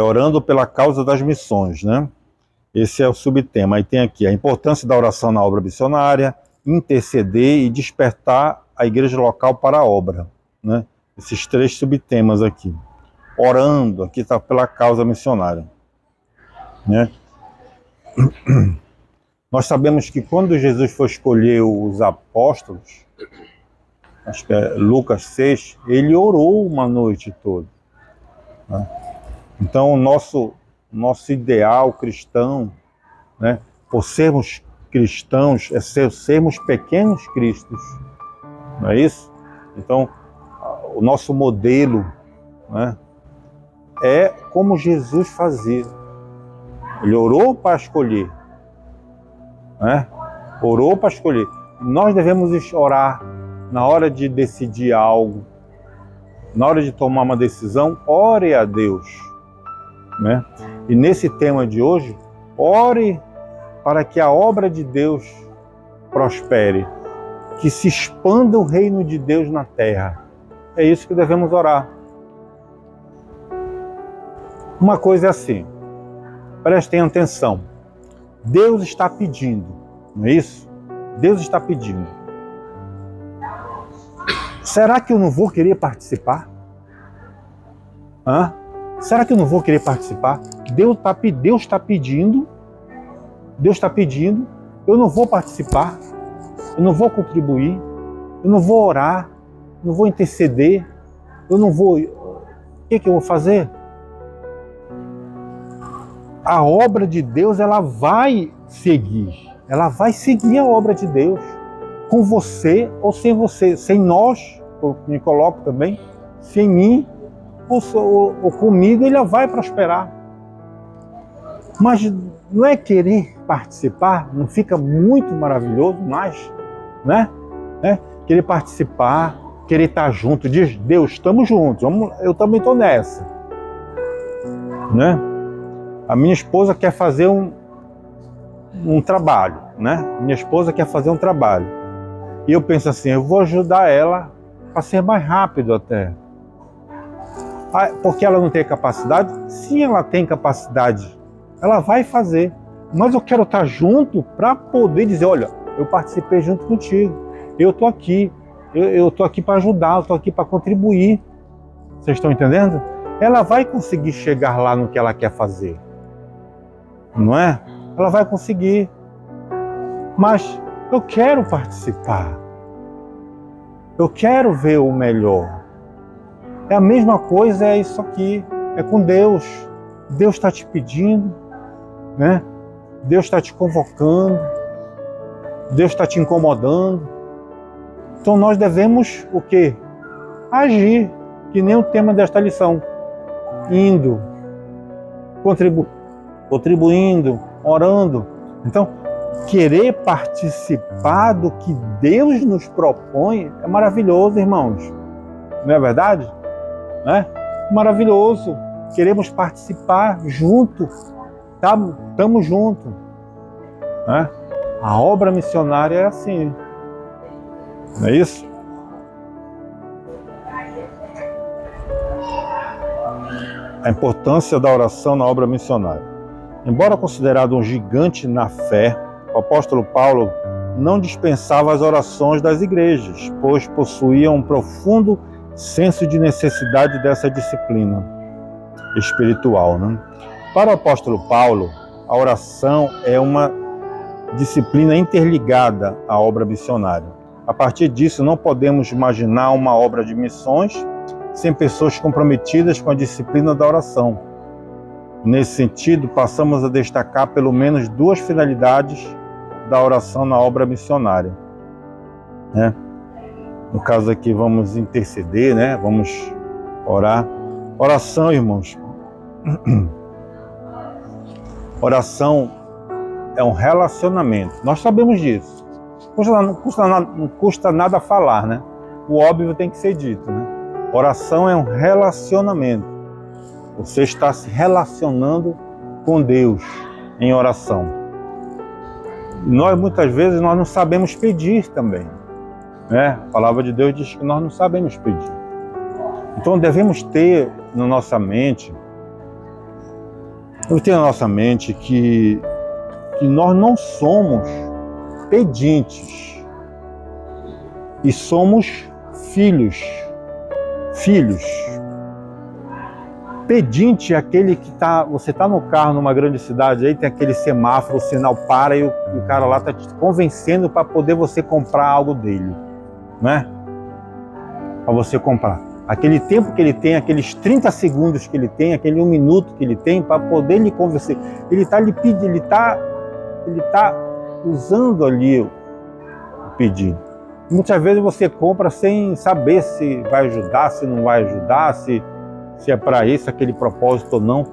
orando pela causa das missões, né? Esse é o subtema. Aí tem aqui a importância da oração na obra missionária, interceder e despertar a igreja local para a obra, né? Esses 3 subtemas aqui. Orando, aqui está pela causa missionária, né? Nós sabemos que quando Jesus foi escolher os apóstolos, acho que é Lucas 6, ele orou uma noite toda, né? Então, o nosso ideal cristão, né, por sermos cristãos, é sermos pequenos cristos, não é isso? Então, o nosso modelo, né, é como Jesus fazia. Ele orou para escolher, né? Orou para escolher. Nós devemos orar na hora de decidir algo, na hora de tomar uma decisão, ore a Deus, né? E nesse tema de hoje, ore para que a obra de Deus prospere, que se expanda o reino de Deus na terra. É isso que devemos orar. Uma coisa é assim, prestem atenção, Deus está pedindo, não é isso? Deus está pedindo. Será que eu não vou querer participar? Será que eu não vou querer participar? Deus está pedindo, eu não vou participar, eu não vou contribuir, eu não vou orar, não vou interceder, eu não vou... O que eu vou fazer? A obra de Deus, ela vai seguir a obra de Deus, com você ou sem você, sem nós, eu me coloco também, sem mim ou comigo, ele vai prosperar. Mas não é querer participar, não fica muito maravilhoso mais, né? Querer participar, querer estar junto, diz Deus, estamos juntos, eu também estou nessa, né? A minha esposa quer fazer um trabalho, né? Minha esposa quer fazer um trabalho. E eu penso assim, eu vou ajudar ela para ser mais rápido até. Porque ela não tem capacidade? Sim, ela tem capacidade. Ela vai fazer. Mas eu quero estar junto para poder dizer, olha, eu participei junto contigo. Eu estou aqui. Eu estou aqui para ajudar, eu estou aqui para contribuir. Vocês estão entendendo? Ela vai conseguir chegar lá no que ela quer fazer. Não é? Ela vai conseguir. Mas eu quero participar. Eu quero ver o melhor. É a mesma coisa, é isso aqui. É com Deus. Deus está te pedindo, né? Deus está te convocando. Deus está te incomodando. Então nós devemos o quê? Agir, que nem o tema desta lição. Indo, contribuindo, orando. Então, querer participar do que Deus nos propõe é maravilhoso, irmãos. Não é verdade? Né? Maravilhoso. Queremos participar junto. Estamos juntos. Né? A obra missionária é assim. Não é isso? A importância da oração na obra missionária. Embora considerado um gigante na fé, o apóstolo Paulo não dispensava as orações das igrejas, pois possuía um profundo senso de necessidade dessa disciplina espiritual, né? Para o apóstolo Paulo, a oração é uma disciplina interligada à obra missionária. A partir disso, não podemos imaginar uma obra de missões sem pessoas comprometidas com a disciplina da oração. Nesse sentido, passamos a destacar pelo menos 2 finalidades da oração na obra missionária, né? No caso aqui, vamos interceder, né? Vamos orar. Oração, irmãos. Oração é um relacionamento. Nós sabemos disso. Não custa nada falar, né? O óbvio tem que ser dito, né? Oração é um relacionamento. Você está se relacionando com Deus em oração. Nós, muitas vezes, nós não sabemos pedir também, né? A palavra de Deus diz que nós não sabemos pedir. Então, devemos ter na nossa mente Eu tenho na nossa mente que nós não somos pedintes e somos filhos. Filhos. Pedinte é aquele que você está no carro numa grande cidade, aí tem aquele semáforo, o sinal para e o cara lá está te convencendo para poder você comprar algo dele, né? Para você comprar. Aquele tempo que ele tem, aqueles 30 segundos que ele tem, aquele 1 minuto que ele tem para poder lhe convencer. Ele está lhe pedindo, ele tá usando ali o pedido. Muitas vezes você compra sem saber se vai ajudar, se não vai ajudar, se é para isso, aquele propósito ou não.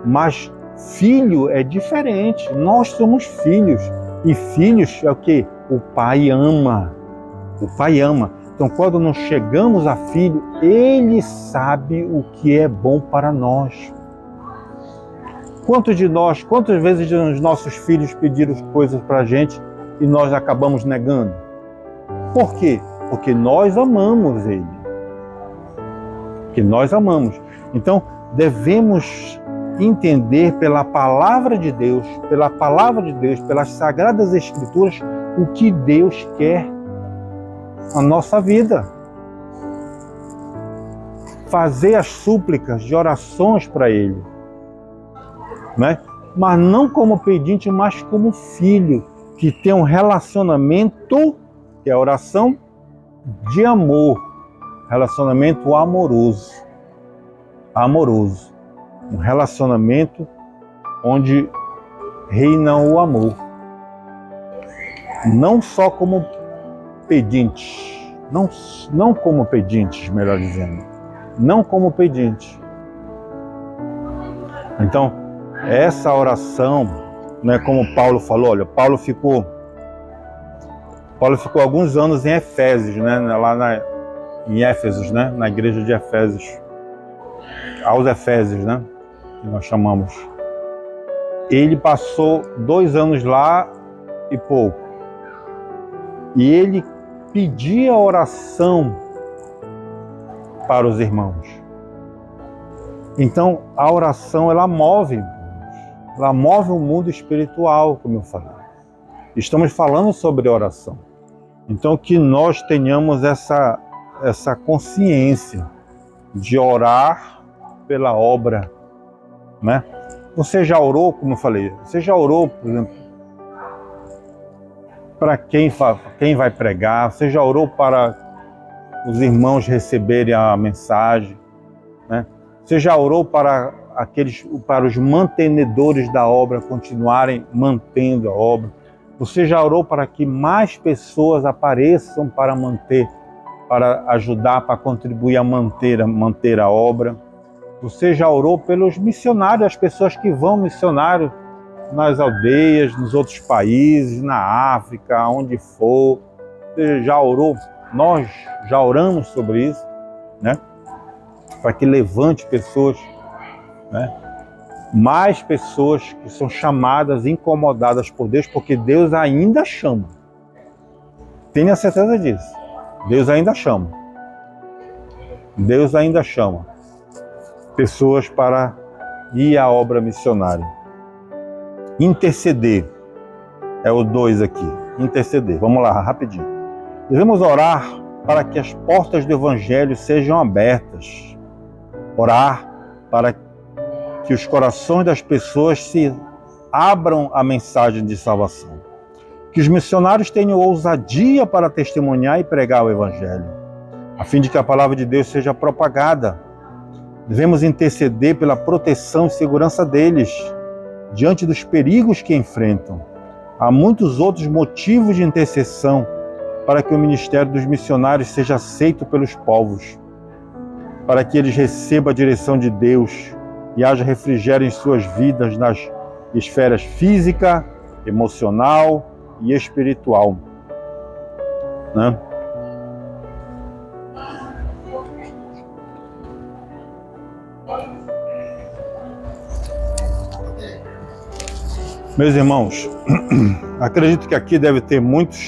Mas filho é diferente. Nós somos filhos. E filhos é o que? O pai ama. O pai ama. Então, quando nós chegamos a filho, ele sabe o que é bom para nós. Quantas vezes os nossos filhos pediram coisas para a gente e nós acabamos negando? Por quê? Porque nós amamos ele. Porque nós amamos. Então, devemos entender pela palavra de Deus, pelas Sagradas Escrituras, o que Deus quer na nossa vida. Fazer as súplicas de orações para ele, né? Mas não como pedinte, mas como filho, que tem um relacionamento, que é a oração de amor, relacionamento amoroso. Um relacionamento onde reina o amor. Não só como pedintes, não como pedintes, melhor dizendo. Não como pedintes. Então, essa oração, né, como Paulo falou, olha, Paulo ficou alguns anos em Efésios, né, em Éfesos, né, na igreja de Efésios, aos Efésios, né, que nós chamamos. Ele passou 2 anos lá e pouco. E ele pedia oração para os irmãos. Então, a oração, ela move o mundo espiritual, como eu falei. Estamos falando sobre oração. Então, que nós tenhamos essa consciência de orar pela obra, né? Você já orou, como eu falei, você já orou, por exemplo, para quem vai pregar? Você já orou para os irmãos receberem a mensagem, né? Você já orou para os mantenedores da obra continuarem mantendo a obra? Você já orou para que mais pessoas apareçam para ajudar, para contribuir a manter a obra? Você já orou pelos missionários, as pessoas que vão missionário nas aldeias, nos outros países, na África, onde for? Você já orou? Nós já oramos sobre isso, né? Para que levante pessoas, né? Mais pessoas que são chamadas, incomodadas por Deus, porque Deus ainda chama. Tenha certeza disso. Deus ainda chama. Deus ainda chama pessoas para ir à obra missionária. Interceder é o 2 aqui. Interceder. Vamos lá, rapidinho. Devemos orar para que as portas do Evangelho sejam abertas. Orar para que os corações das pessoas se abram à mensagem de salvação. Que os missionários tenham ousadia para testemunhar e pregar o Evangelho, a fim de que a palavra de Deus seja propagada. Devemos interceder pela proteção e segurança deles, diante dos perigos que enfrentam. Há muitos outros motivos de intercessão para que o ministério dos missionários seja aceito pelos povos, para que eles recebam a direção de Deus e haja refrigério em suas vidas nas esferas física, emocional e espiritual, né? Meus irmãos, acredito que aqui deve ter muitos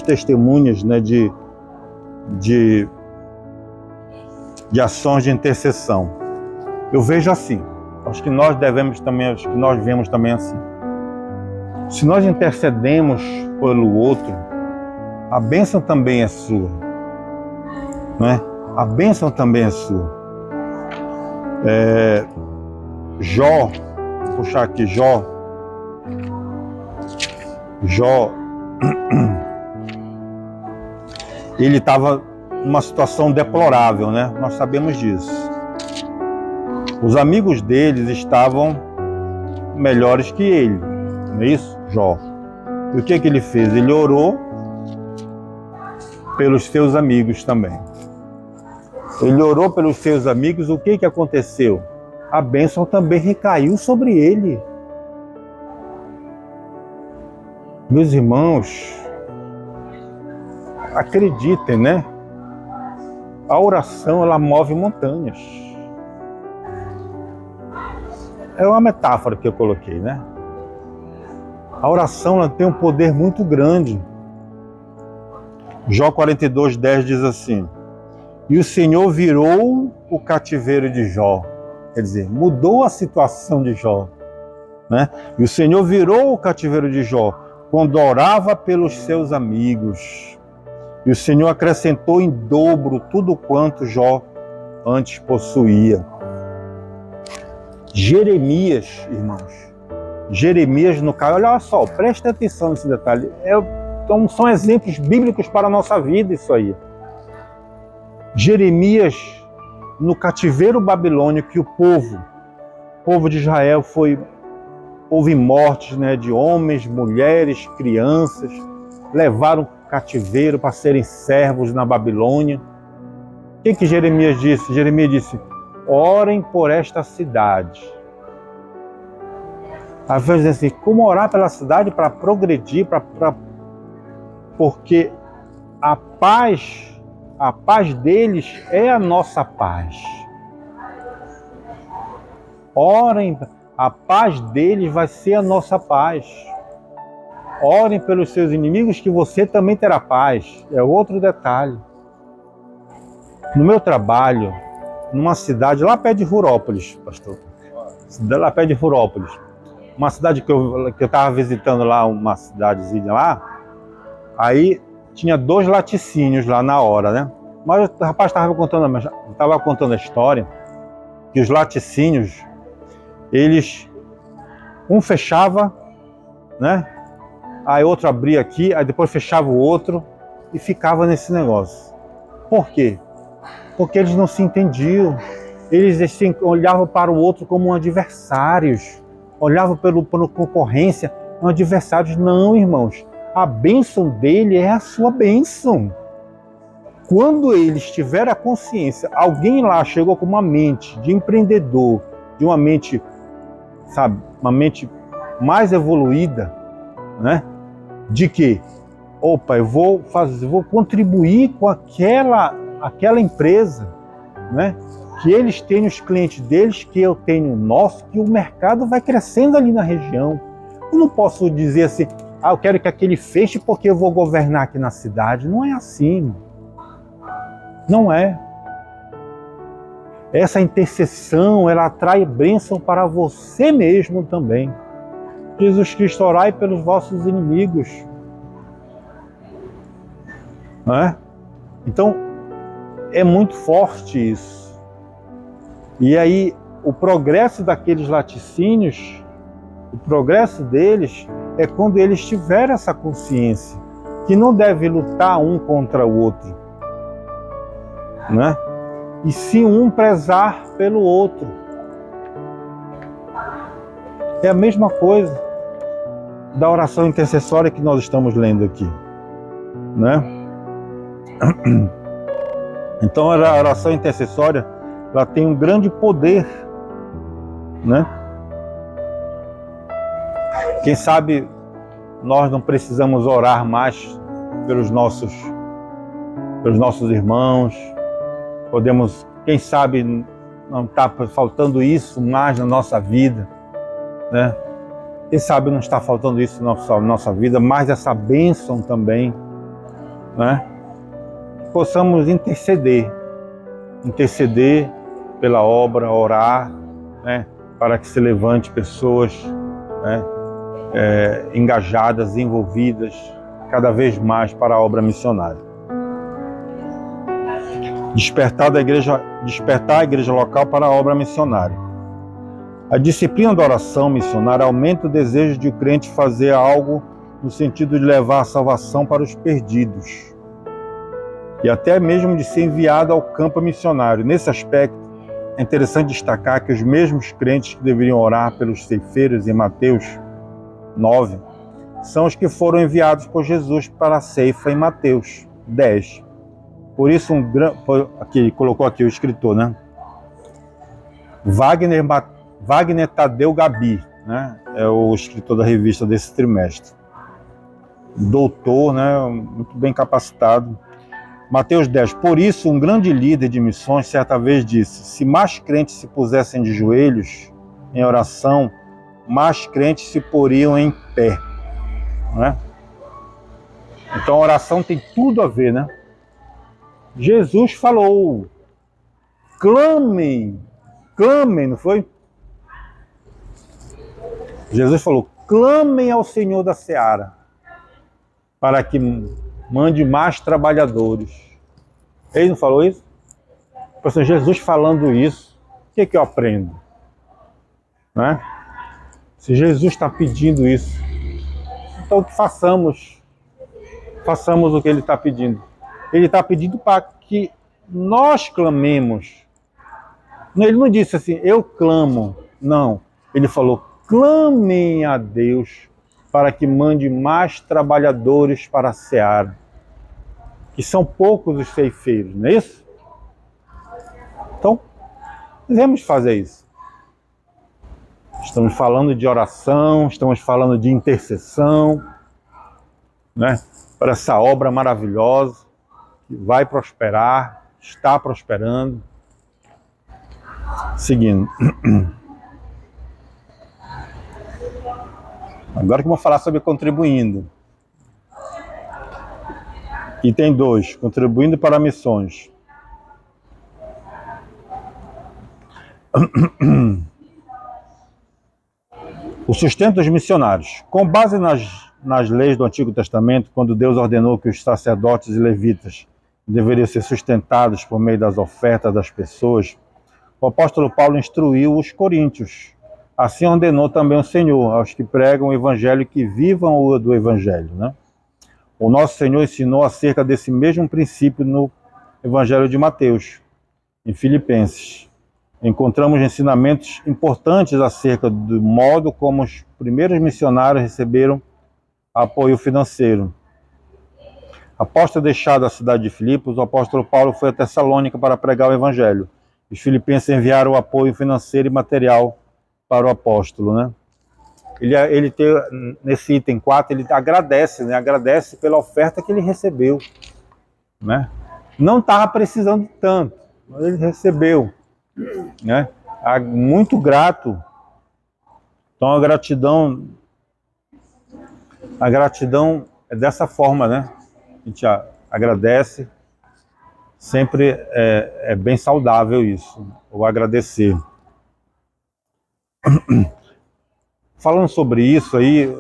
testemunhas, né, de ações de intercessão. Eu vejo assim, acho que nós devemos também, acho que nós vemos também assim. Se nós intercedemos pelo outro, a bênção também é sua, não é? A bênção também é sua. Jó, vou puxar aqui Jó, ele estava numa situação deplorável, né? Nós sabemos disso. Os amigos deles estavam melhores que ele, não é isso? Jó. E o que ele fez? Ele orou pelos seus amigos também. Ele orou pelos seus amigos, o que aconteceu? A bênção também recaiu sobre ele. Meus irmãos, acreditem, né? A oração, ela move montanhas. É uma metáfora que eu coloquei, né? A oração, ela tem um poder muito grande. Jó 42:10 diz assim: e o Senhor virou o cativeiro de Jó. Quer dizer, mudou a situação de Jó, né? E o Senhor virou o cativeiro de Jó quando orava pelos seus amigos. E o Senhor acrescentou em dobro tudo quanto Jó antes possuía. Jeremias, irmãos. Jeremias, no caso, olha só, presta atenção nesse detalhe. Então, são exemplos bíblicos para a nossa vida isso aí. Jeremias, no cativeiro babilônico, que o povo de Israel houve mortes, né, de homens, mulheres, crianças, levaram cativeiro para serem servos na Babilônia. O que Jeremias disse? Jeremias disse: orem por esta cidade. Às vezes assim, como orar pela cidade para progredir, porque a paz deles é a nossa paz. Orem, a paz deles vai ser a nossa paz. Orem pelos seus inimigos que você também terá paz. É outro detalhe. No meu trabalho, numa cidade lá perto de Rurópolis, pastor, lá perto de Rurópolis, uma cidade que eu estava visitando lá, uma cidadezinha lá, aí tinha 2 laticínios lá na hora, né? Mas o rapaz estava contando a história que os laticínios, um fechava, né? Aí outro abria aqui, aí depois fechava o outro e ficava nesse negócio. Por quê? Porque eles não se entendiam. Eles assim, olhavam para o outro como adversários, olhavam pela concorrência, como adversários. Não, irmãos, a bênção dele é a sua bênção. Quando eles tiveram a consciência, alguém lá chegou com uma mente de empreendedor, de uma mente, sabe, uma mente mais evoluída, né? De que, opa, eu vou contribuir com aquela empresa, né? Que eles têm os clientes deles, que eu tenho o nosso, que o mercado vai crescendo ali na região. Eu não posso dizer assim, eu quero que aquele feche porque eu vou governar aqui na cidade. Não é assim. Não é. Essa intercessão, ela atrai bênção para você mesmo também. Jesus Cristo, orai pelos vossos inimigos. Não é? Então, é muito forte isso. E aí, o progresso daqueles laticínios, o progresso deles é quando eles tiverem essa consciência, que não deve lutar um contra o outro, né? E sim um prezar pelo outro. É a mesma coisa da oração intercessória que nós estamos lendo aqui, né? Então a oração intercessória, ela tem um grande poder, né? Quem sabe nós não precisamos orar mais pelos nossos irmãos. Podemos, quem sabe, não está faltando isso mais na nossa vida, né? Quem sabe não está faltando isso na nossa vida, mais essa bênção também, né? Que possamos interceder pela obra, orar, né? para que se levante pessoas, né, engajadas, envolvidas cada vez mais para a obra missionária. Despertar a igreja local para a obra missionária. A disciplina da oração missionária aumenta o desejo de o crente fazer algo no sentido de levar a salvação para os perdidos e até mesmo de ser enviado ao campo missionário. Nesse aspecto, é interessante destacar que os mesmos crentes que deveriam orar pelos ceifeiros em Mateus 9 são os que foram enviados por Jesus para a ceifa em Mateus 10. Por isso, aqui colocou aqui o escritor, né? Wagner Tadeu Gabi, né? É o escritor da revista desse trimestre. Doutor, né? Muito bem capacitado. Mateus 10. Por isso, um grande líder de missões certa vez disse: se mais crentes se pusessem de joelhos em oração, mais crentes se poriam em pé. Né? Então a oração tem tudo a ver, né? Jesus falou: clamem, não foi? Jesus falou: clamem ao Senhor da Seara, para que mande mais trabalhadores. Ele não falou isso? Professor, Jesus falando isso, o que eu aprendo? Né? Se Jesus está pedindo isso, então façamos o que ele está pedindo. Ele está pedindo para que nós clamemos. Ele não disse assim, eu clamo. Não. Ele falou, clamem a Deus para que mande mais trabalhadores para a seara. Que são poucos os ceifeiros, não é isso? Então, devemos fazer isso. Estamos falando de oração, estamos falando de intercessão, né? Para essa obra maravilhosa, que vai prosperar, está prosperando. Seguindo. Agora que eu vou falar sobre contribuindo. Item 2, contribuindo para missões. O sustento dos missionários. Com base nas leis do Antigo Testamento, quando Deus ordenou que os sacerdotes e levitas deveriam ser sustentados por meio das ofertas das pessoas, o apóstolo Paulo instruiu os coríntios. Assim ordenou também o Senhor aos que pregam o evangelho e que vivam do evangelho, né? O nosso Senhor ensinou acerca desse mesmo princípio no Evangelho de Mateus, em Filipenses. Encontramos ensinamentos importantes acerca do modo como os primeiros missionários receberam apoio financeiro. Após ter deixado a cidade de Filipos, o apóstolo Paulo foi a Tessalônica para pregar o Evangelho. Os filipenses enviaram o apoio financeiro e material para o apóstolo, né? Ele tem, nesse item 4, ele agradece, né? Agradece pela oferta que ele recebeu, né? Não estava precisando tanto, mas ele recebeu, né? Muito grato. Então a gratidão é dessa forma, né? A gente agradece, sempre é bem saudável isso, o agradecer. Falando sobre isso aí,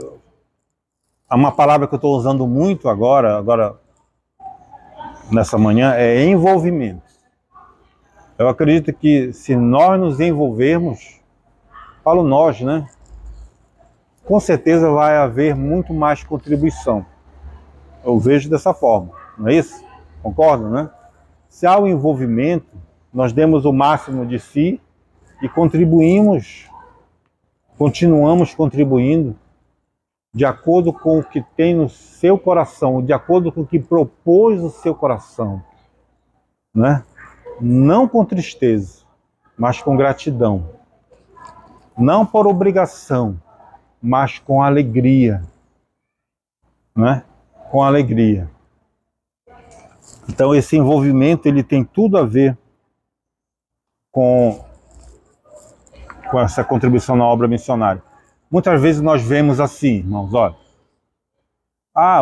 uma palavra que eu estou usando muito agora nessa manhã é envolvimento. Eu acredito que se nós nos envolvermos, falo nós, né? Com certeza vai haver muito mais contribuição. Eu vejo dessa forma, não é isso? Concordam, né? Se há o envolvimento, nós demos o máximo de si e continuamos contribuindo de acordo com o que tem no seu coração, de acordo com o que propôs o seu coração, né? Não com tristeza, mas com gratidão. Não por obrigação, mas com alegria, né? Com alegria. Então esse envolvimento ele tem tudo a ver com essa contribuição na obra missionária. Muitas vezes nós vemos assim, irmãos, olha,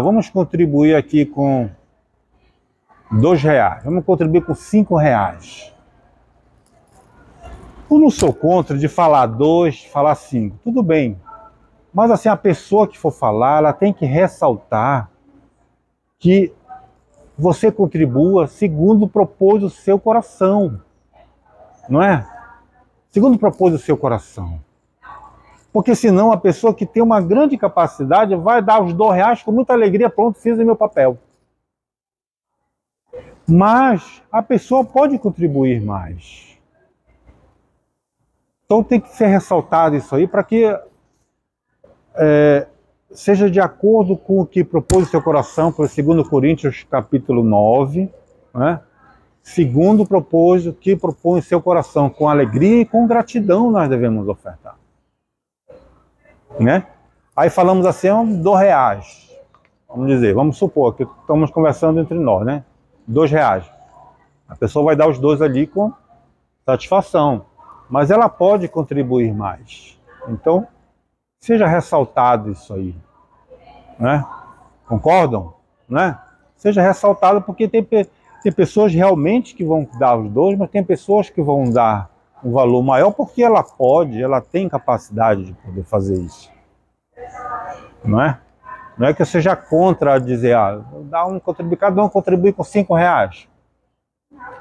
vamos contribuir aqui com R$2, vamos contribuir com R$5. Eu não sou contra de falar 2, falar 5, tudo bem. Mas assim, a pessoa que for falar, ela tem que ressaltar que você contribua segundo propôs o seu coração, não é? Segundo propôs o seu coração. Porque senão a pessoa que tem uma grande capacidade vai dar os R$ 2 com muita alegria, pronto, fiz o meu papel. Mas a pessoa pode contribuir mais. Então tem que ser ressaltado isso aí para que seja de acordo com o que propôs o seu coração, por 2 Coríntios capítulo 9, né? Segundo propôs o que propõe o seu coração, com alegria e com gratidão nós devemos ofertar. Né? Aí falamos assim, R$ 2. Vamos dizer, vamos supor que estamos conversando entre nós, né? R$ 2. A pessoa vai dar os 2 ali com satisfação, mas ela pode contribuir mais. Então, seja ressaltado isso aí, né? Concordam? Né? Seja ressaltado porque tem pessoas realmente que vão dar os 2, mas tem pessoas que vão dar um valor maior porque ela pode, ela tem capacidade de poder fazer isso. Não é? Não é que eu seja contra dizer, cada um contribui com R$ 5,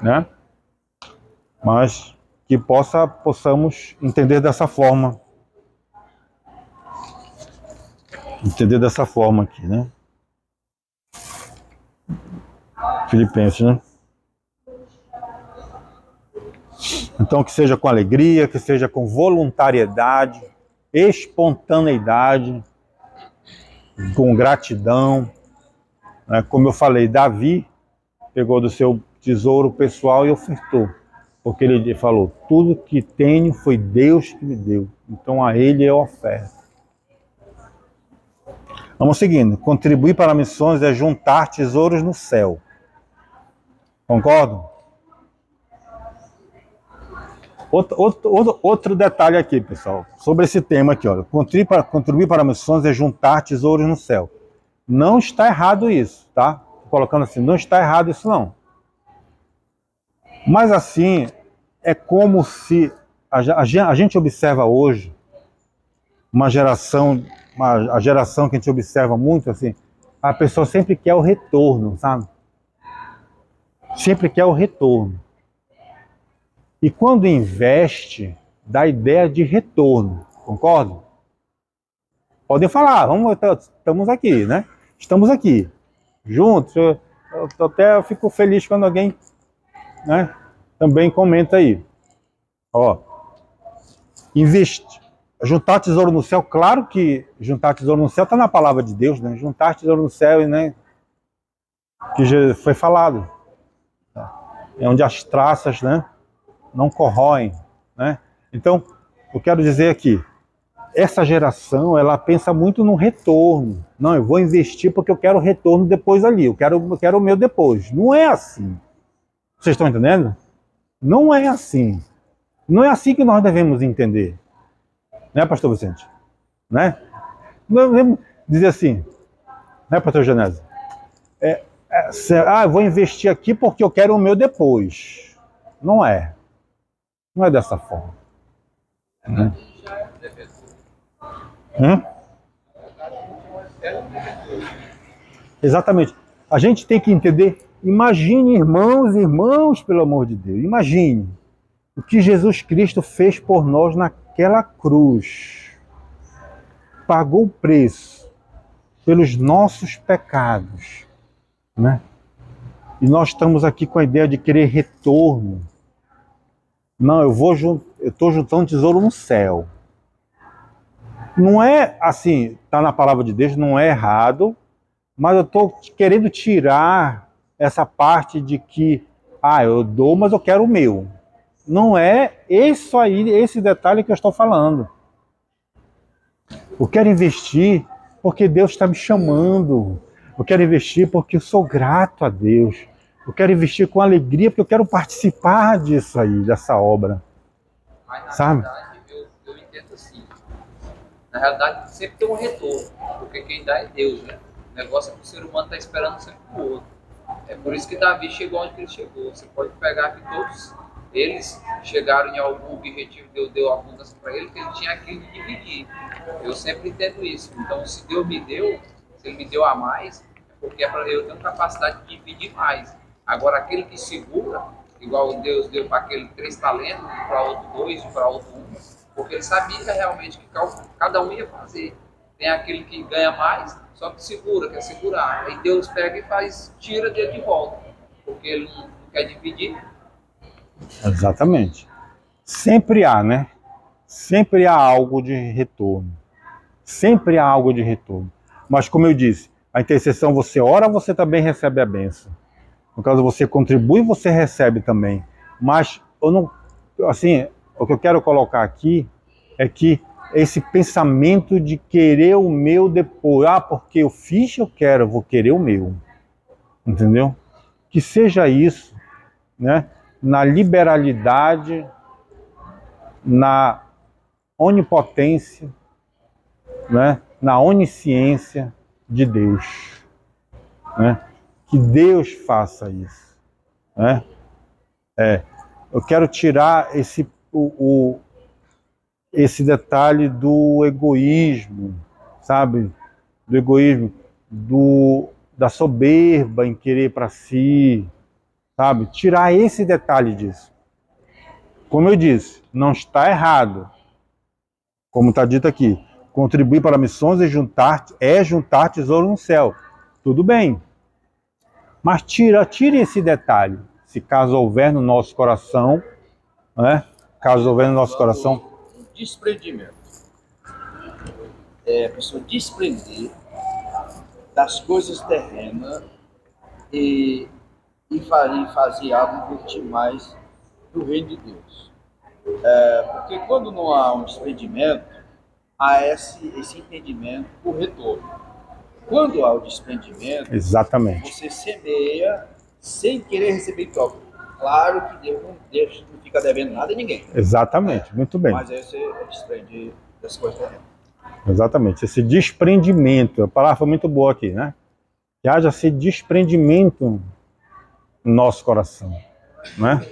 né? Mas que possamos entender dessa forma. Entender dessa forma aqui, né? Filipenses, né? Então que seja com alegria, que seja com voluntariedade, espontaneidade, com gratidão. Né? Como eu falei, Davi pegou do seu tesouro pessoal e ofertou. Porque ele falou, tudo que tenho foi Deus que me deu. Então a ele eu oferto. Vamos seguindo. Contribuir para missões é juntar tesouros no céu. Concordam? Outro detalhe aqui, pessoal, sobre esse tema aqui. Olha, contribuir para missões é juntar tesouros no céu. Não está errado isso, tá? Colocando assim, não está errado isso não. Mas assim, é como se a gente observa hoje a geração que a gente observa muito assim, a pessoa sempre quer o retorno, sabe? Sempre quer o retorno. E quando investe, dá ideia de retorno, concordam? Podem falar, estamos aqui, né? Estamos aqui, juntos. Eu até fico feliz quando alguém, né, também comenta aí. Ó, juntar tesouro no céu, claro que juntar tesouro no céu está na palavra de Deus, né? Juntar tesouro no céu, né? Que já foi falado. É onde as traças, né, não corroem, né? Então, eu quero dizer aqui, essa geração, ela pensa muito no retorno. Não, eu vou investir porque eu quero retorno depois ali, eu quero o meu depois. Não é assim. Vocês estão entendendo? Não é assim. Não é assim que nós devemos entender. Né, pastor Vicente? Né? Nós devemos dizer assim, né, pastor Genésio? Eu vou investir aqui porque eu quero o meu depois. Não é. Não é dessa forma. Né? Exatamente. A gente tem que entender. Imagine, irmãos, pelo amor de Deus. Imagine o que Jesus Cristo fez por nós naquela cruz. Pagou o preço pelos nossos pecados, né? E nós estamos aqui com a ideia de querer retorno. Não, eu estou juntando tesouro no céu. Não é assim, está na palavra de Deus, não é errado, mas eu estou querendo tirar essa parte de que, eu dou, mas eu quero o meu. Não é isso aí, esse detalhe que eu estou falando. Eu quero investir porque Deus está me chamando. Eu quero investir porque eu sou grato a Deus. Eu quero investir com alegria porque eu quero participar disso aí, dessa obra. Mas na sabe? realidade, eu entendo assim. Na realidade, sempre tem um retorno, porque quem dá é Deus, né? O negócio é que o ser humano está esperando sempre o outro. É por isso que Davi chegou onde ele chegou. Você pode pegar aqui todos eles chegaram em algum objetivo, Deus deu abundância para ele, que ele tinha aquilo de dividir. Eu sempre entendo isso. Então, se Deus me deu, se Ele me deu a mais, é porque é para eu ter capacidade de dividir mais. Agora, aquele que segura, igual Deus deu para aquele 3 talentos, para outro 2, para outro 1, porque Ele sabia realmente que cada um ia fazer. Tem aquele que ganha mais, só que segura, quer segurar. Aí Deus pega e faz, tira dele de volta, porque Ele não quer dividir. Exatamente. Sempre há, né? Sempre há algo de retorno. Sempre há algo de retorno. Mas como eu disse, a intercessão você ora, você também recebe a bênção. No caso, você contribui, você recebe também. Mas eu não, assim, o que eu quero colocar aqui é que esse pensamento de querer o meu depois, porque eu fiz, eu quero, eu vou querer o meu. Entendeu? Que seja isso, né? Na liberalidade, na onipotência, né? Na onisciência de Deus, né? Que Deus faça isso, né? Eu quero tirar esse detalhe do egoísmo, sabe? Do egoísmo, da soberba em querer para si, sabe? Tirar esse detalhe disso. Como eu disse, não está errado, como está dito aqui. Contribuir para missões é juntar tesouro no céu. Tudo bem. Mas tire esse detalhe. Se caso houver no nosso coração, né? Caso houver no nosso coração. Desprendimento. É a pessoa desprender das coisas terrenas e fazer algo curtir mais do reino de Deus. Porque quando não há um desprendimento, há esse entendimento por retorno. Quando há o desprendimento, Exatamente. você semeia sem querer receber em troca. Claro que Deus não fica devendo nada a ninguém. Exatamente, muito bem. Mas aí você desprende das coisas terrenas. Exatamente, esse desprendimento, a palavra foi muito boa aqui, né? Que haja esse desprendimento no nosso coração, né?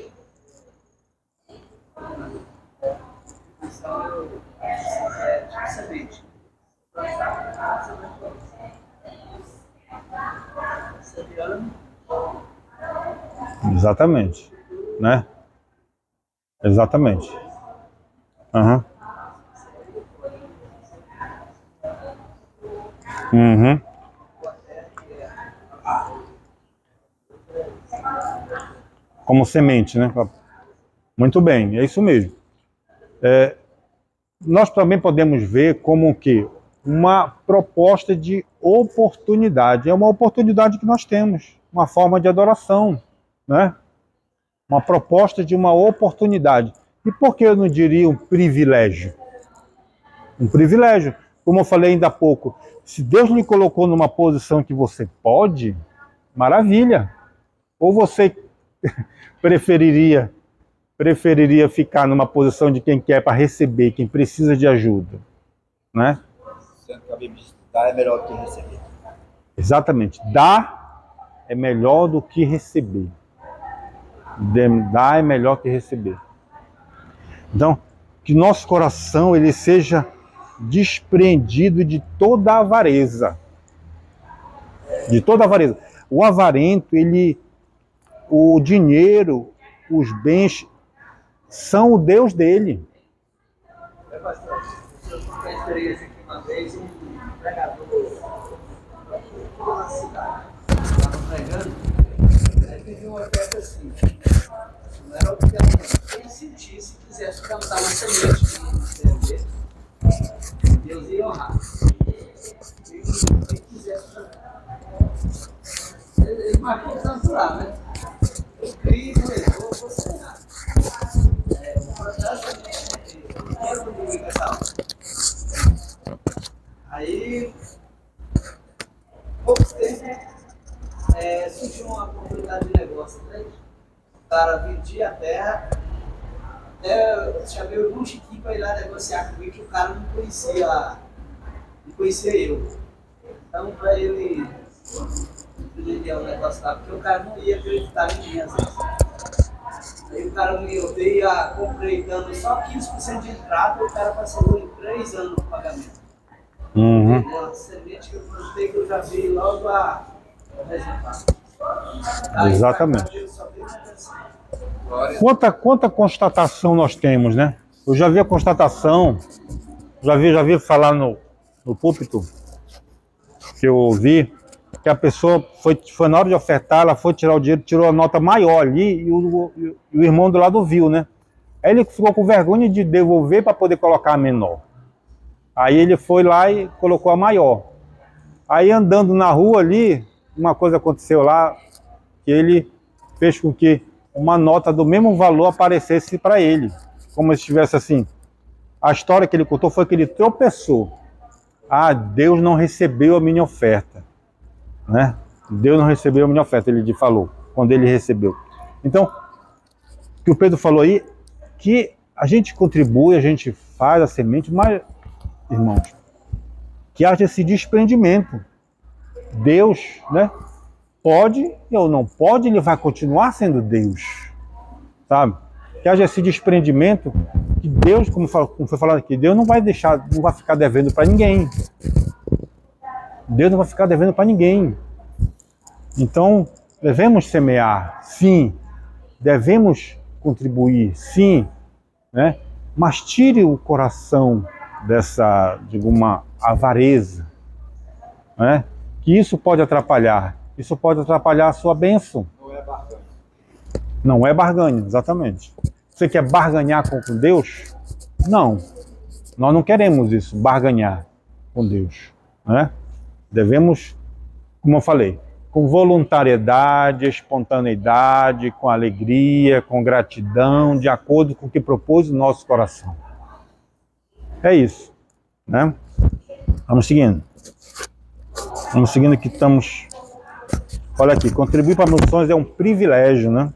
Exatamente, né? Exatamente. Aham. Uhum. Como semente, né? Muito bem, é isso mesmo. Nós também podemos ver como que uma proposta de oportunidade. É uma oportunidade que nós temos, uma forma de adoração, né? Uma proposta de uma oportunidade. E por que eu não diria um privilégio? Um privilégio. Como eu falei ainda há pouco, se Deus lhe colocou numa posição que você pode, maravilha. Ou você preferiria ficar numa posição de quem quer para receber, quem precisa de ajuda, né? Sendo que a Bíblia diz que dar é melhor do que receber. Exatamente. Dar é melhor do que receber. Dar é melhor que receber. Então, que nosso coração ele seja desprendido de toda avareza. De toda avareza. O avarento, o dinheiro, os bens são o Deus dele. Pastor, eu tive uma experiência aqui uma vez, um pregador na cidade estava pregando, aí teve uma oferta assim, não era o que quem sentisse, quisesse plantar uma semente, entender? Deus ia honrar. Quem quisesse plantar. Ele marcou tanto lá, né? Eu criei, vou semear. Vou plantar a semente. Aí, pouco tempo, surgiu uma oportunidade de negócio, né? O cara vendia a terra, eu chamei o irmão Chiquinho para ir lá negociar comigo, que o cara não conhecia eu. Então, para ele vender o negócio lá, porque o cara não ia acreditar em mim, às vezes. Aí o cara eu comprei dando só 15% de entrada, o cara passou em 3 anos no pagamento. Uhum. Uma semente que eu plantei que eu já vi logo o resultado. Aí, Exatamente. eu só vi uma pessoa. Glória. Quanta constatação nós temos, né? Eu já vi a constatação, já vi falar no púlpito, que eu ouvi, que a pessoa foi na hora de ofertar, ela foi tirar o dinheiro, tirou a nota maior ali e o irmão do lado viu, né? Aí ele ficou com vergonha de devolver para poder colocar a menor. Aí ele foi lá e colocou a maior. Aí andando na rua ali, uma coisa aconteceu lá, que ele fez com que uma nota do mesmo valor aparecesse para ele. Como se estivesse assim. A história que ele contou foi que ele tropeçou. Ah, Deus não recebeu a minha oferta. Né? Deus não recebeu a minha oferta, ele falou, quando ele recebeu. Então, o que o Pedro falou aí, que a gente contribui, a gente faz a semente, mas, irmãos, que haja esse desprendimento. Deus, né? Pode ou não pode, ele vai continuar sendo Deus. Sabe? Que haja esse desprendimento, que Deus, como foi falado aqui, Deus não vai deixar, não vai ficar devendo para ninguém. Deus não vai ficar devendo para ninguém. Então, devemos semear, sim. Devemos contribuir, sim. Né? Mas tire o coração dessa, de uma avareza. Né? Que isso pode atrapalhar. Isso pode atrapalhar a sua bênção. Não é barganha. Não é barganha, exatamente. Você quer barganhar com Deus? Não. Nós não queremos isso, barganhar com Deus. Né? Devemos, como eu falei, com voluntariedade, espontaneidade, com alegria, com gratidão, de acordo com o que propôs o nosso coração. É isso. Né? Vamos seguindo. Vamos seguindo que estamos... Olha aqui, contribuir para missões é um privilégio, né?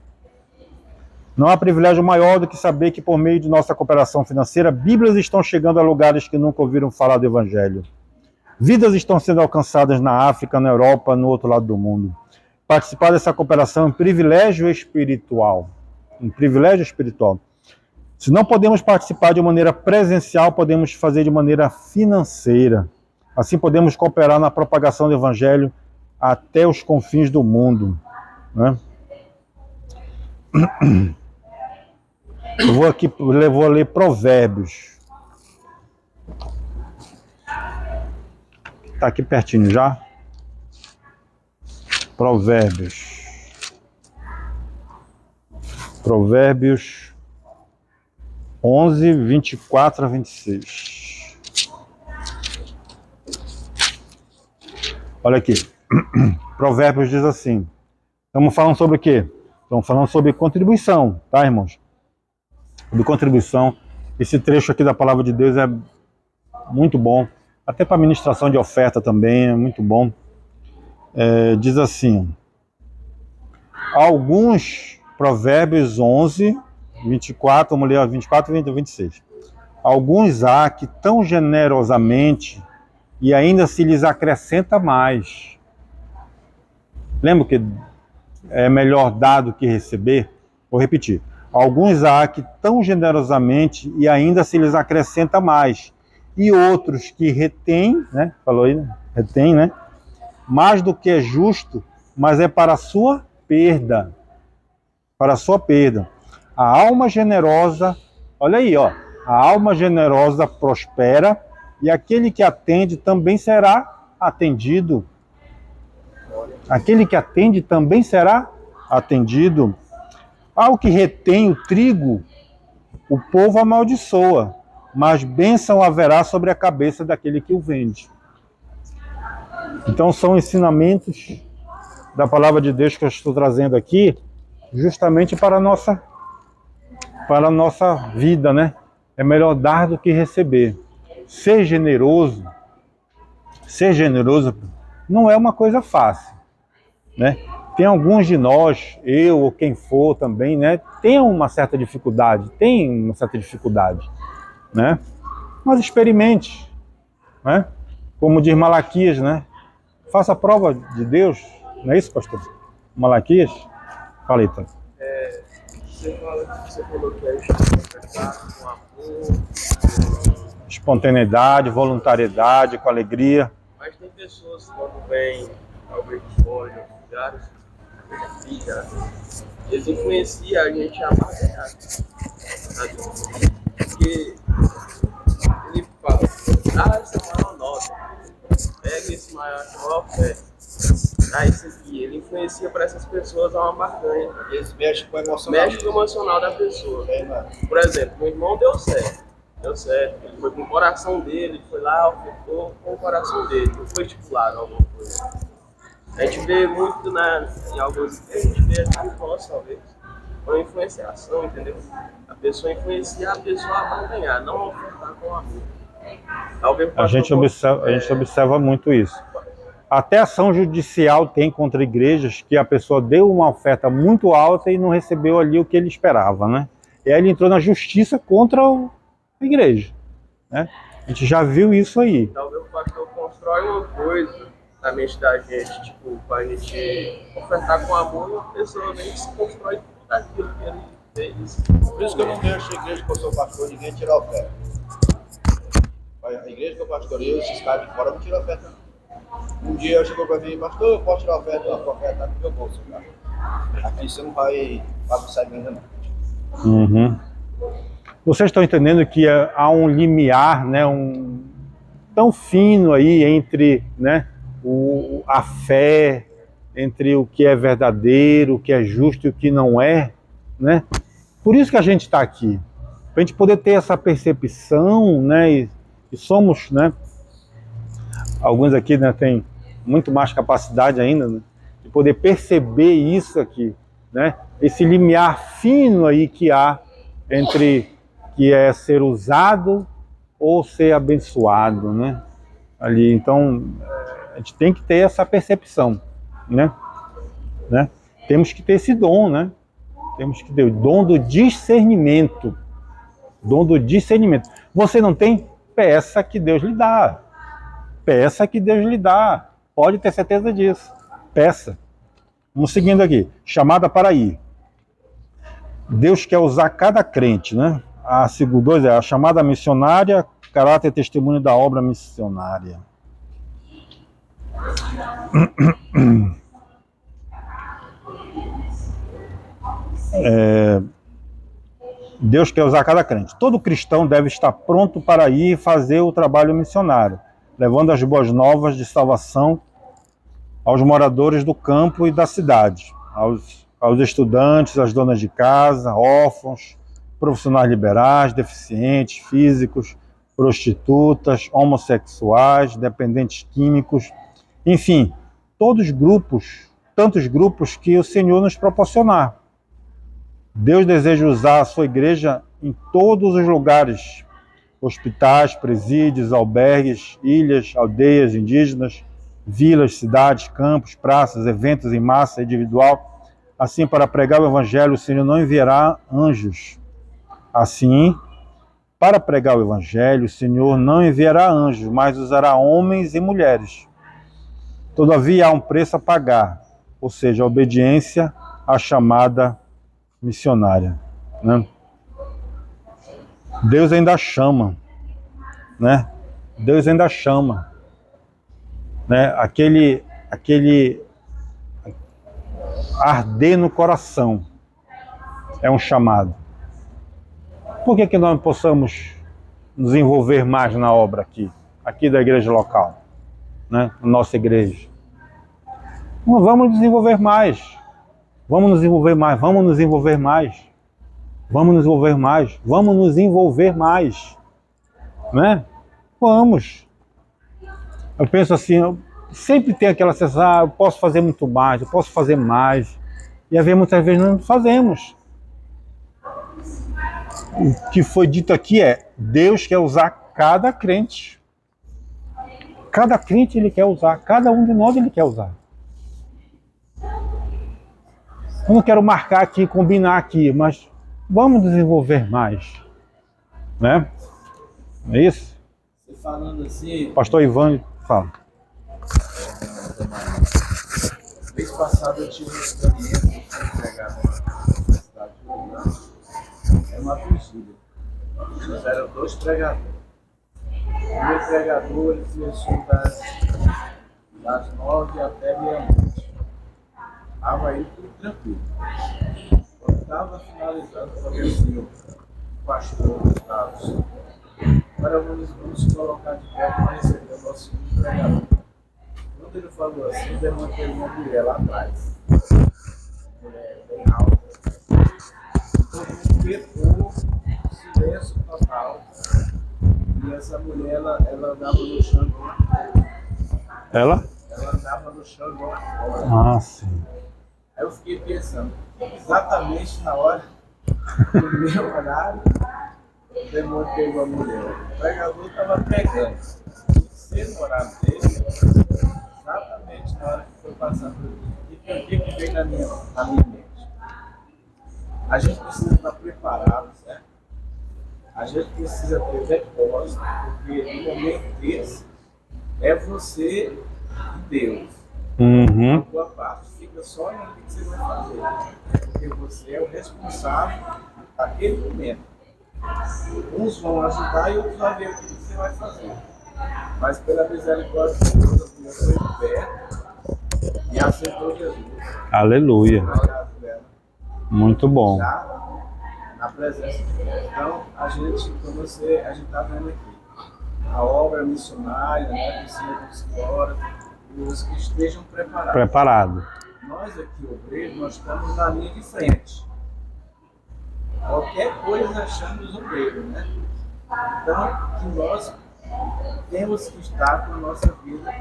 Não há privilégio maior do que saber que por meio de nossa cooperação financeira, Bíblias estão chegando a lugares que nunca ouviram falar do Evangelho. Vidas estão sendo alcançadas na África, na Europa, no outro lado do mundo. Participar dessa cooperação é um privilégio espiritual. Um privilégio espiritual. Se não podemos participar de maneira presencial, podemos fazer de maneira financeira. Assim podemos cooperar na propagação do Evangelho até os confins do mundo. Né? Eu vou ler Provérbios. Está aqui pertinho já. Provérbios. Provérbios 11, 24 a 26. Olha aqui. Provérbios diz assim. Estamos falando sobre o quê? Estamos falando sobre contribuição, tá, irmãos? Sobre contribuição. Esse trecho aqui da palavra de Deus é muito bom. Até para administração de oferta também é muito bom. Diz assim. Alguns Provérbios 11, 24, vamos ler 24 e 26. Alguns há que tão generosamente e ainda se lhes acrescenta mais. Lembra que é melhor dar do que receber? Vou repetir. Alguns há que tão generosamente e ainda se lhes acrescenta mais. E outros que retêm, né? Falou aí, né? Retém, né? Mais do que é justo, mas é para a sua perda. Para a sua perda. A alma generosa, olha aí, ó. A alma generosa prospera e aquele que atende também será atendido. Aquele que atende também será atendido. Ao que retém o trigo, o povo amaldiçoa, mas bênção haverá sobre a cabeça daquele que o vende. Então são ensinamentos da palavra de Deus que eu estou trazendo aqui, justamente para a nossa vida, né? É melhor dar do que receber. Ser generoso não é uma coisa fácil, né? Tem alguns de nós, eu ou quem for também, né? Tem uma certa dificuldade, né? Mas experimente, né? Como diz Malaquias, né? Faça a prova de Deus, não é isso, pastor? Malaquias? Fala aí, então. Você falou que a gente tem que tratar com amor, Espontaneidade, voluntariedade, com alegria. mas tem pessoas que quando vêm talvez de fora, de outros lugares, aqui já, eles influenciam a gente a amar, sabe? Porque ele fala, dá essa maior nota, pega esse maior oferta, dá isso aqui. Ele influencia para essas pessoas a uma barganha. Eles mexem com o emocional. Mexe com o emocional da pessoa. É, mano. Por exemplo, meu irmão deu certo. Deu certo. Ele foi com o coração dele, foi lá, ofertou com o coração dele. Não foi estipulado alguma coisa. A gente vê muito em alguns que a gente vê aqui em nós, talvez. Uma influenciação, entendeu? A pessoa influencia a pessoa a ganhar, não ofertar com amor. Talvez A gente observa muito isso. Até ação judicial tem contra igrejas que a pessoa deu uma oferta muito alta e não recebeu ali o que ele esperava, né? E aí ele entrou na justiça contra a igreja, né? A gente já viu isso aí. Talvez o pastor constrói uma coisa na mente da gente, tipo, pra gente ofertar com amor, e a pessoa vem e se constrói tudo aquilo que ele fez. Por isso que eu não deixo a igreja que eu sou pastor, ninguém tira oferta. A igreja que eu pastoreio, esses caras de fora não tiram oferta, não. Um dia eu chegou para mim, pastor, eu posso tirar oferta? Não, a oferta tá no meu bolso, cara. Aqui você não vai sair ainda, não. Uhum. Vocês estão entendendo que há um limiar, né, tão fino aí entre, né, a fé, entre o que é verdadeiro, o que é justo e o que não é, né? Por isso que a gente está aqui, para a gente poder ter essa percepção, né, e somos, né, alguns aqui, né, têm muito mais capacidade ainda, né, de poder perceber isso aqui, né, esse limiar fino aí que há entre que é ser usado ou ser abençoado, né, ali. Então, a gente tem que ter essa percepção, né? Temos que ter esse dom, né? Temos que ter o dom do discernimento. Dom do discernimento. Você não tem? Peça que Deus lhe dá. Peça que Deus lhe dá. Pode ter certeza disso. Peça. Vamos seguindo aqui. Chamada para ir. Deus quer usar cada crente, né? A segundo 2 é a chamada missionária, caráter e testemunho da obra missionária. Deus quer usar cada crente. Todo cristão deve estar pronto para ir fazer o trabalho missionário, levando as boas novas de salvação aos moradores do campo e da cidade, aos estudantes, às donas de casa, órfãos, profissionais liberais, deficientes físicos, prostitutas, homossexuais, dependentes químicos, enfim, tantos grupos que o Senhor nos proporcionar. Deus deseja usar a sua igreja em todos os lugares, hospitais, presídios, albergues, ilhas, aldeias indígenas, vilas, cidades, campos, praças, eventos em massa individual. Assim, para pregar o evangelho, o Senhor não enviará anjos. Assim, para pregar o evangelho, o Senhor não enviará anjos, mas usará homens e mulheres. Todavia, há um preço a pagar, ou seja, a obediência à chamada missionária, né? Deus ainda chama, né? Deus ainda chama, né? Aquele arder no coração é um chamado. Por que nós não possamos nos envolver mais na obra aqui da igreja local, né? Nossa igreja? Vamos desenvolver mais. Vamos nos envolver mais, vamos nos envolver mais, vamos nos envolver mais, vamos nos envolver mais, né? Vamos. Eu penso assim, eu sempre tenho aquela sensação, eu posso fazer muito mais, eu posso fazer mais, e às vezes, muitas vezes não fazemos. O que foi dito aqui é, Deus quer usar cada crente. Cada crente Ele quer usar, cada um de nós Ele quer usar. Eu não quero marcar aqui, combinar aqui, mas vamos desenvolver mais, né? É isso? Você falando assim, Pastor Ivan fala. mês passado eu tive uma experiência de pregar na cidade É uma vigília. Eles eram 2 pregadores. O primeiro pregador ele começou das 9 até meia-noite. Estava aí tudo tranquilo. Quando estava finalizando, apareceu o pastor Gustavo. Agora vamos colocar de pé para receber o nosso segundo pregador. Quando ele falou assim, levantei uma mulher lá atrás. Mulher bem alta. Todo mundo quietou, silêncio total. E essa mulher, ela andava no chão igual uma cobra. Ela? Ela andava no chão igual uma cobra. Ah, sim. Aí eu fiquei pensando, exatamente na hora do meu horário, eu demontei uma mulher. O pregador estava pregando. Se no horário dele, exatamente na hora que foi passando o que veio na minha mente. A gente precisa estar preparado, certo? A gente precisa ter depósito, porque no momento desse é você e Deus. Uhum. A tua parte fica só no que você vai fazer, porque você é o responsável daquele momento. Uns vão ajudar e outros vão ver o que você vai fazer. Mas pela misericórdia de Deus, a mulher foi de pé e aceitou Jesus. Aleluia. Obrigado, dela. Muito bom. Já na presença de Deus. Então, a gente está vendo aqui a obra missionária, né, piscina de escola, os que estejam preparados. Preparado. Nós aqui, obreiros, nós estamos na linha de frente. Qualquer coisa achamos obreiro, né? Então, que nós temos que estar com a nossa vida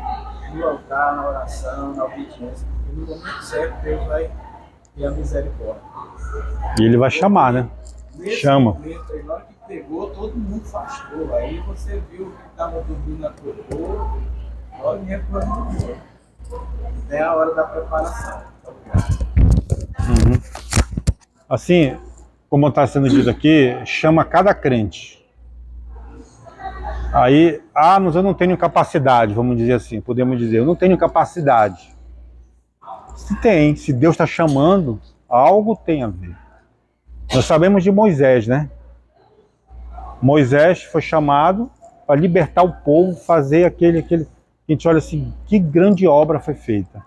no altar, na oração, na obediência, porque no momento certo Deus vai ter a misericórdia. E ele vai chamar, né? Nesse Chama. momento aí, na hora que pegou, todo mundo afastou. Aí você viu que estava dormindo acordou, olha minha coisa dormiu. É a hora da preparação. Uhum. Assim, como está sendo dito aqui, chama cada crente. Aí, mas eu não tenho capacidade, vamos dizer assim, podemos dizer, eu não tenho capacidade. Se tem, se Deus está chamando, algo tem a ver. Nós sabemos de Moisés, né? Moisés foi chamado para libertar o povo, fazer aquele... A gente olha assim, que grande obra foi feita.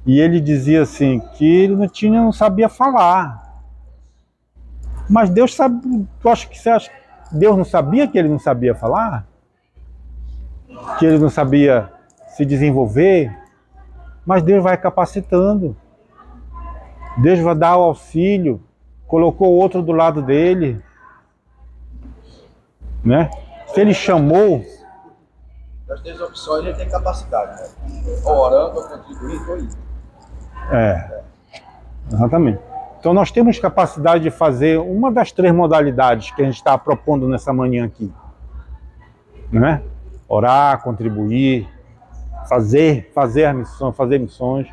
E ele dizia assim, que ele não sabia falar. Mas Deus sabe, você acha que Deus não sabia que ele não sabia falar? Que ele não sabia se desenvolver? Mas Deus vai capacitando. Deus vai dar o auxílio, colocou outro do lado dele, né? Se ele chamou... Das 10 opções, ele tem capacidade, né? Ou orando, ou contribuindo, ou indo. Exatamente. Então nós temos capacidade de fazer uma das 3 modalidades que a gente está propondo nessa manhã aqui. Né? Orar, contribuir, fazer a missão, fazer missões,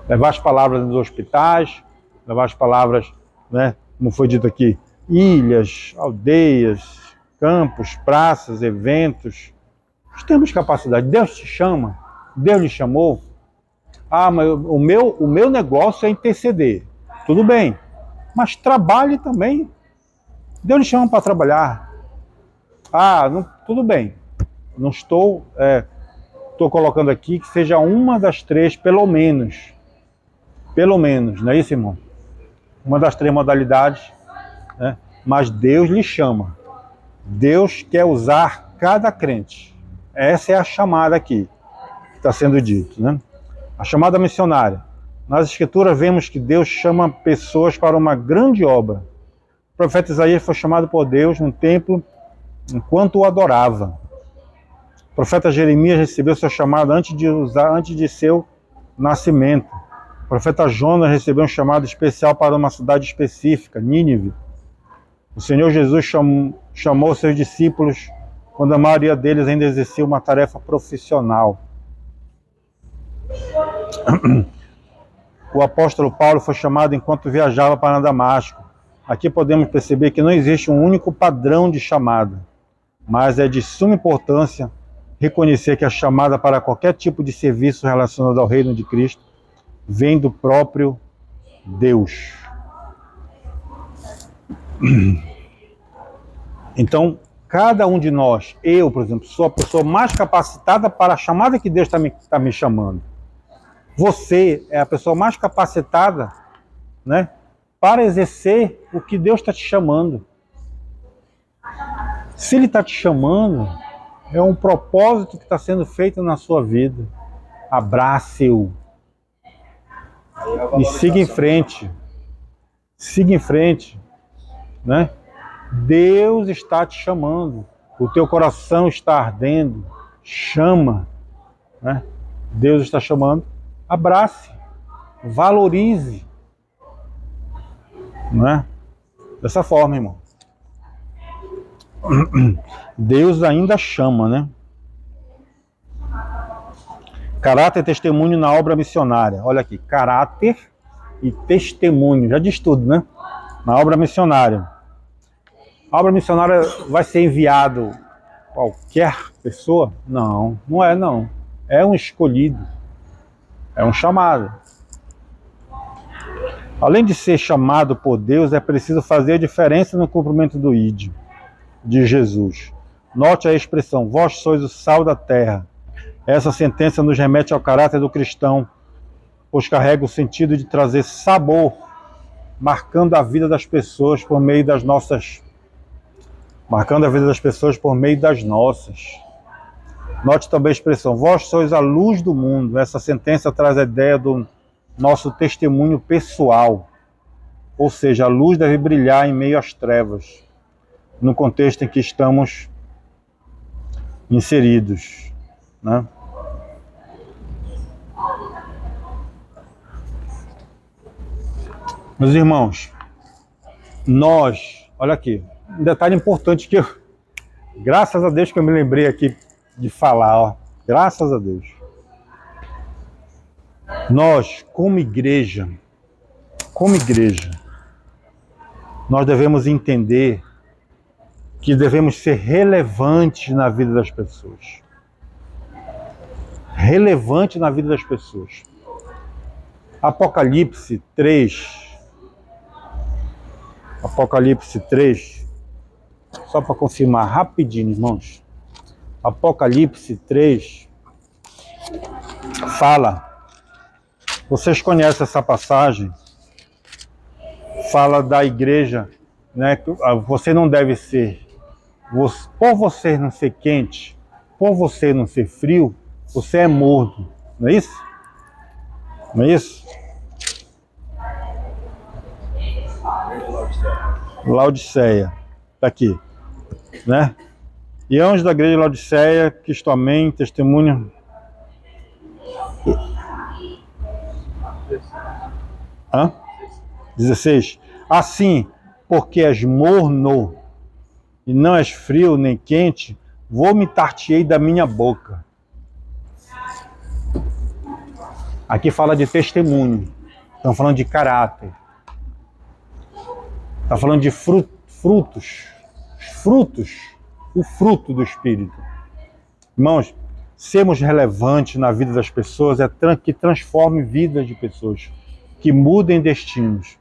levar as palavras nos hospitais, levar as palavras, né, como foi dito aqui, ilhas, aldeias, campos, praças, eventos. Nós temos capacidade. Deus te chama, Deus lhe chamou. Mas o meu negócio é interceder. Tudo bem, mas trabalhe também. Deus lhe chama para trabalhar. Tudo bem. Não estou colocando aqui que seja uma das 3, pelo menos. Pelo menos, não é isso, irmão? Uma das 3 modalidades, né? Mas Deus lhe chama. Deus quer usar cada crente. Essa é a chamada aqui, que está sendo dito, né? A chamada missionária. Nas Escrituras vemos que Deus chama pessoas para uma grande obra. O profeta Isaías foi chamado por Deus no templo enquanto o adorava. O profeta Jeremias recebeu seu chamado antes de seu nascimento. O profeta Jonas recebeu um chamado especial para uma cidade específica, Nínive. O Senhor Jesus chamou seus discípulos quando a maioria deles ainda exercia uma tarefa profissional. O apóstolo Paulo foi chamado enquanto viajava para Damasco. Aqui podemos perceber que não existe um único padrão de chamada, mas é de suma importância reconhecer que a chamada para qualquer tipo de serviço relacionado ao reino de Cristo vem do próprio Deus. Então, cada um de nós, eu, por exemplo, sou a pessoa mais capacitada para a chamada que Deus está me chamando. Você é a pessoa mais capacitada, né, para exercer o que Deus está te chamando. Se Ele está te chamando, é um propósito que está sendo feito na sua vida. Abrace-o e siga em frente. Siga em frente, né? Deus está te chamando. O teu coração está ardendo. Chama, né? Deus está chamando. Abrace, valorize, né? Dessa forma, irmão. Deus ainda chama, né? Caráter e testemunho na obra missionária. Olha aqui, caráter e testemunho. Já diz tudo, né? Na obra missionária. A obra missionária vai ser enviado qualquer pessoa? Não, não é não. É um escolhido. É um chamado. Além de ser chamado por Deus, é preciso fazer a diferença no cumprimento do ID de Jesus. Note a expressão, vós sois o sal da terra. Essa sentença nos remete ao caráter do cristão, pois carrega o sentido de trazer sabor, marcando a vida das pessoas por meio das nossas. Note também a expressão, vós sois a luz do mundo. Essa sentença traz a ideia do nosso testemunho pessoal, ou seja, a luz deve brilhar em meio às trevas, no contexto em que estamos inseridos, né? Meus irmãos, nós, olha aqui, um detalhe importante que eu, graças a Deus que eu me lembrei aqui de falar, ó, graças a Deus. Nós, como igreja, nós devemos entender que devemos ser relevantes na vida das pessoas. Relevante na vida das pessoas. Apocalipse 3, só para confirmar rapidinho, irmãos. Apocalipse 3 fala, vocês conhecem essa passagem, fala da igreja, né? Você não deve ser, por você não ser quente, por você não ser frio, você é morno, não é isso? Não é isso? Laodiceia, está aqui, né? E anjo da igreja de Laodiceia, que isto amém, testemunha. 16. Assim, porque és morno e não és frio nem quente, vomitar-te-ei da minha boca. Aqui fala de testemunho, estão falando de caráter, está falando de frutos, o fruto do Espírito. Irmãos, sermos relevantes na vida das pessoas é que transforme vidas de pessoas, que mudem destinos.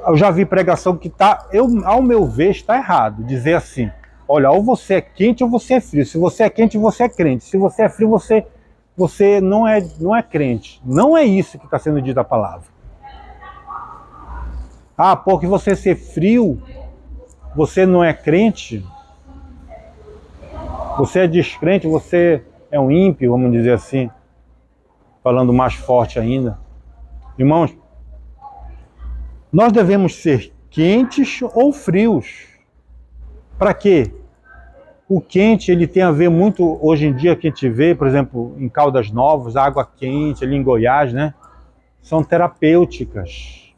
Eu já vi pregação que ao meu ver, está errado, dizer assim, olha, ou você é quente ou você é frio. Se você é quente, você é crente. Se você é frio, você não é crente. Não é isso que está sendo dito a palavra. Ah, porque você ser frio, você não é crente? Você é descrente, você é um ímpio, vamos dizer assim, falando mais forte ainda. Irmãos, nós devemos ser quentes ou frios. Para quê? O quente, ele tem a ver muito, hoje em dia, que a gente vê, por exemplo, em Caldas Novas, água quente, ali em Goiás, né? São terapêuticas.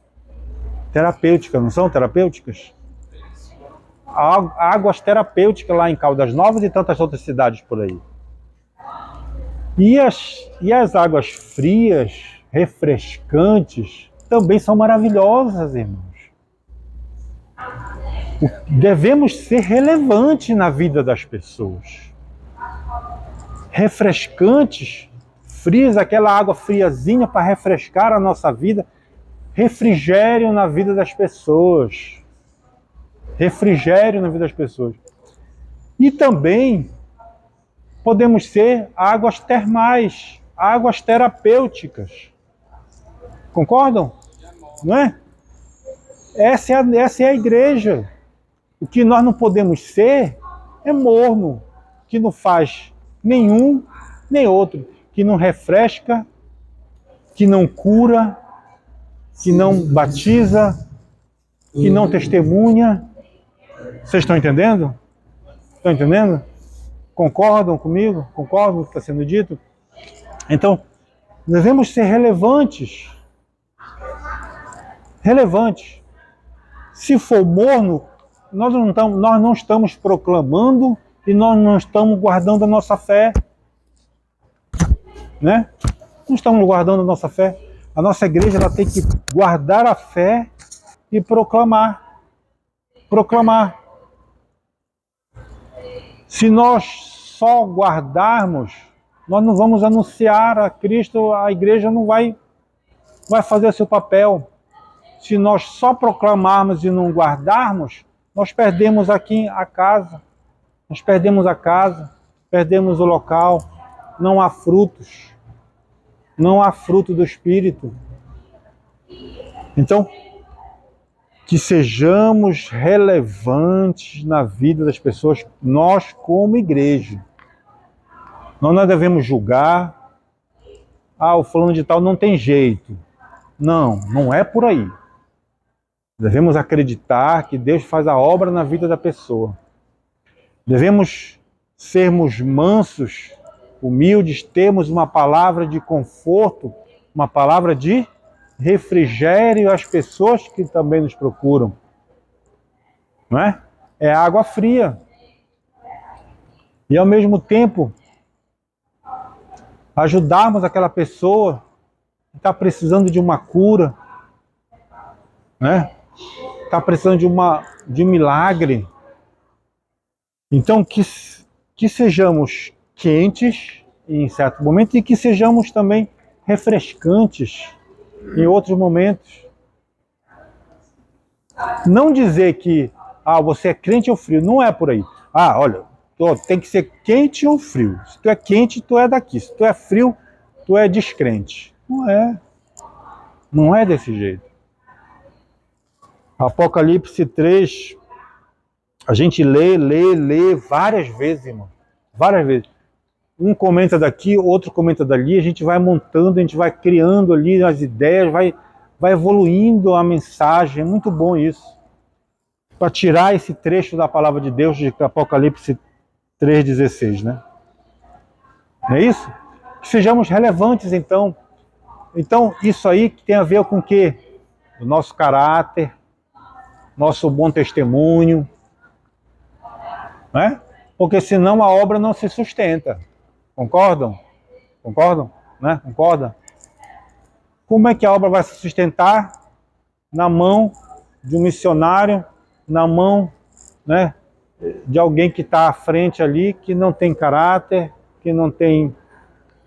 Terapêuticas, não são terapêuticas? Águas terapêuticas lá em Caldas Novas e tantas outras cidades por aí. E as águas frias, refrescantes, também são maravilhosas, irmãos. Devemos ser relevantes na vida das pessoas. Refrescantes, frias, aquela água friazinha para refrescar a nossa vida, refrigério na vida das pessoas. refrigério na vida das pessoas. E também podemos ser águas termais, águas terapêuticas. Concordam? Não é? Essa é a igreja. O que nós não podemos ser é morno, que não faz nenhum nem outro, que não refresca, que não cura, que não batiza, que não testemunha. Vocês estão entendendo? Estão entendendo? Concordam comigo? Concordam com o que está sendo dito? Então, nós devemos ser relevantes. Relevantes. Se for morno, nós não estamos proclamando e nós não estamos guardando a nossa fé. Né? Não estamos guardando a nossa fé. A nossa igreja ela tem que guardar a fé e proclamar. Proclamar. Se nós só guardarmos, nós não vamos anunciar a Cristo, a igreja não vai fazer seu papel. Se nós só proclamarmos e não guardarmos, nós perdemos aqui a casa. Nós perdemos a casa, perdemos o local. Não há frutos. Não há fruto do Espírito. Então, que sejamos relevantes na vida das pessoas, nós como igreja. Nós não devemos julgar, o fulano de tal não tem jeito. Não, não é por aí. Devemos acreditar que Deus faz a obra na vida da pessoa. Devemos sermos mansos, humildes, termos uma palavra de conforto, uma palavra de refrigério às pessoas que também nos procuram. Não é? É água fria. E ao mesmo tempo, ajudarmos aquela pessoa que está precisando de uma cura, né? Está precisando de um milagre. Então, que sejamos quentes em certo momento e que sejamos também refrescantes em outros momentos. Não dizer que você é crente ou frio, não é por aí. Olha, tem que ser quente ou frio. Se tu é quente, tu é daqui. Se tu é frio, tu é descrente. Não é. Não é desse jeito. Apocalipse 3, a gente lê várias vezes, irmão. Várias vezes. Um comenta daqui, outro comenta dali, a gente vai montando, a gente vai criando ali as ideias, vai evoluindo a mensagem. É muito bom isso. Para tirar esse trecho da palavra de Deus de Apocalipse 3,16, né? Não é isso? Que sejamos relevantes, então. Então, isso aí que tem a ver com o quê? O nosso caráter, nosso bom testemunho, né? Porque senão a obra não se sustenta. Concordam? Concordam? Né? Concorda? Como é que a obra vai se sustentar? Na mão de um missionário, na mão, né, de alguém que está à frente ali, que não tem caráter, que não tem,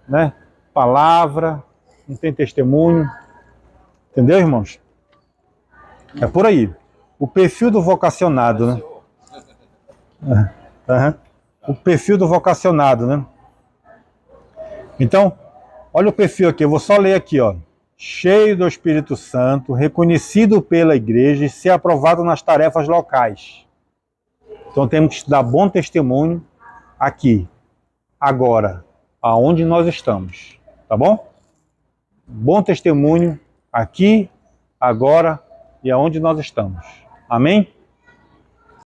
né, palavra, não tem testemunho. Entendeu, irmãos? É por aí. O perfil do vocacionado, né? O perfil do vocacionado, né? Então, olha o perfil aqui, eu vou só ler aqui, ó. Cheio do Espírito Santo, reconhecido pela igreja e ser aprovado nas tarefas locais. Então temos que dar bom testemunho aqui, agora, aonde nós estamos, tá bom? Bom testemunho aqui, agora e aonde nós estamos. Amém?